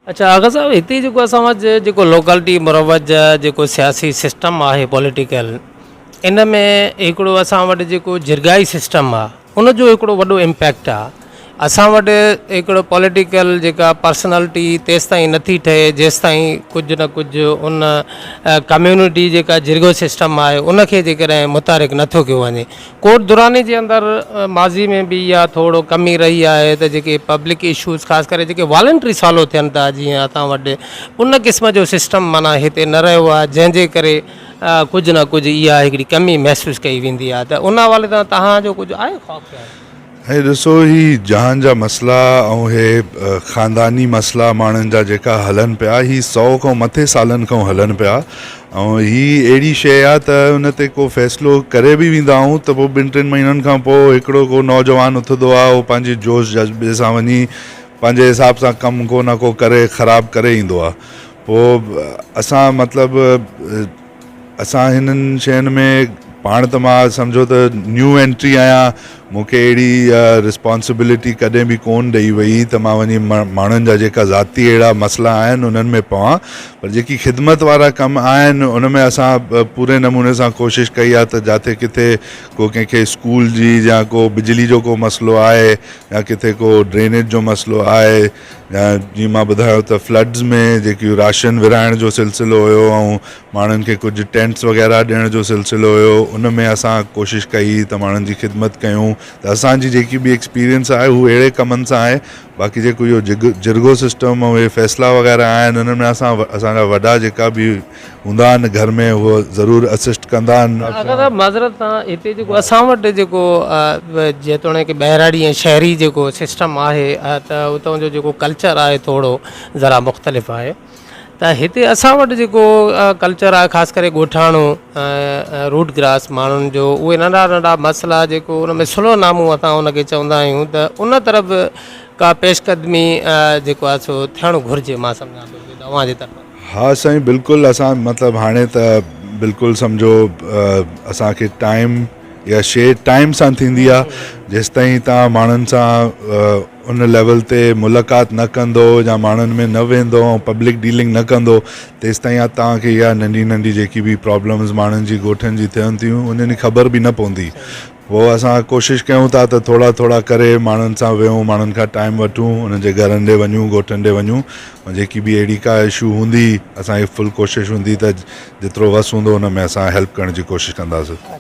अच्छा अगर साहब हिते जेको असां वटि जेको लोकेलिटी मुरवज जेको सियासी सिस्टम आहे पॉलिटिकल इन में हिकिड़ो असां वटि जेको जिरगाई सिस्टम आहे उन जो हिकिड़ो वॾो इम्पैक्ट आहे असां वटि हिकिड़ो पॉलिटिकल जेका पर्सनैलिटी तेसि ताईं नथी ठहे जेसि ताईं कुझु न कुझु उन कम्यूनिटी जेका जिरगो सिस्टम आहे उनखे जेकॾहिं मुतारिक नथो कयो वञे कोट दुरानी जे अंदरि माज़ी में बि इहा थोरो कमी रही आहे त जेके पब्लिक इशूज़ ख़ासि करे जेके वॉलंटरी सॉल्व थियनि था जीअं असां वटि उन क़िस्म जो सिस्टम माना हिते न रहियो आहे जंहिंजे करे कुझु न कुझु इहा हिकिड़ी कमी महसूसु कई वेंदी आहे त उन हवाले सां तव्हांजो कुझु आहे ख़ौफ़ आहे हे ॾिसो ही जहान जा मसला ऐं हे ख़ानदानी मसला माण्हुनि जा जेका हलनि पिया ही 100 खां मथे सालनि खां हलनि पिया ऐं ही अहिड़ी शइ आहे त उन ते को फ़ैसिलो करे बि वेंदा आहियूं त पोइ 2-3 महीननि खां पोइ हिकिड़ो को नौजवान उथंदो आहे उहो पंहिंजे जोश जज़्बे सां वञी पंहिंजे हिसाब सां कमु को न को करे ख़राबु करे ईंदो आहे पोइ असां मतिलबु असां हिननि शयुनि में पाण त मां सम्झो त न्यू एंट्री आहियां मूंखे अहिड़ी रिस्पॉन्सिबिलिटी कॾहिं बि कोन ॾेई वई त मां वञी माण्हुनि जा जेका ज़ाती अहिड़ा मसइला आहिनि उन्हनि में पवां पर जेकी ख़िदमत वारा कम आहिनि उन में असां पूरे नमूने सां कोशिशि कई आहे त जिते किथे को कंहिंखे स्कूल जी या को बिजली जो को मसइलो आहे या किथे को ड्रेनेज जो मसइलो आहे या जीअं मां ॿुधायो त फ्लड्स में जेकी राशन विराइण जो सिलसिलो हुयो ऐं माण्हुनि खे कुझु टेंट्स वग़ैरह ॾियण जो सिलसिलो हुयो उन में असां कोशिशि कई त माण्हुनि जी ख़िदमत कयूं त असांजी जेकी बि एक्सपीरियंस आहे हू अहिड़े कमनि सां आहे बाक़ी जेको इहो जिरगो सिस्टम ऐं इहे फ़ैसिला वग़ैरह आहिनि उन्हनि में असांजा वॾा जेका बि हूंदा आहिनि घर में उहो ज़रूरु असिस्ट कंदा आहिनि अगरि माज़रत सां हिते जेको असां वटि जेको जेतोणीकि ॿाहिराड़ी ऐं शहरी जेको सिस्टम आहे त उतां जो जेको कल्चर आहे थोरो ज़रा मुख़्तलिफ़ आहे त हिते असां वटि जेको कल्चर आहे ख़ासि करे ॻोठाणो रूट ग्रास माण्हुनि जो उहे नंढा नंढा मसइला जेको उन में सुलहनामो असां उनखे चवंदा आहियूं त उन तरफ़ का पेशकदमी जेको आहे सो थियणु घुरिजे मां सम्झां थो तव्हांजे तरफ़ां हा साईं बिल्कुलु असां मतिलबु हाणे त बिल्कुलु सम्झो असांखे टाइम या शइ टाइम सां थींदी आहे जेसि ताईं तव्हां माण्हुनि सां उन लेवल ते मुलाक़ात न कंदो या माण्हुनि में न वेंदो ऐं पब्लिक डीलिंग न कंदो तेसि ताईं तव्हांखे इहा नंढी नंढी जेकी बि प्रॉब्लम्स माण्हुनि जी ॻोठनि जी थियनि थियूं उन्हनि जी ख़बर बि न पवंदी पोइ असां कोशिशि कयूं था त थोरा थोरा करे माण्हुनि सां वेहूं माण्हुनि खां टाइम वठूं उन्हनि जे घरनि ॾे वञूं ॻोठनि ॾे वञूं ऐं जेकी बि अहिड़ी का इशू हूंदी असांजी फुल कोशिशि हूंदी त जेतिरो वस हूंदो उन में असां हेल्प करण जी कोशिशि कंदासीं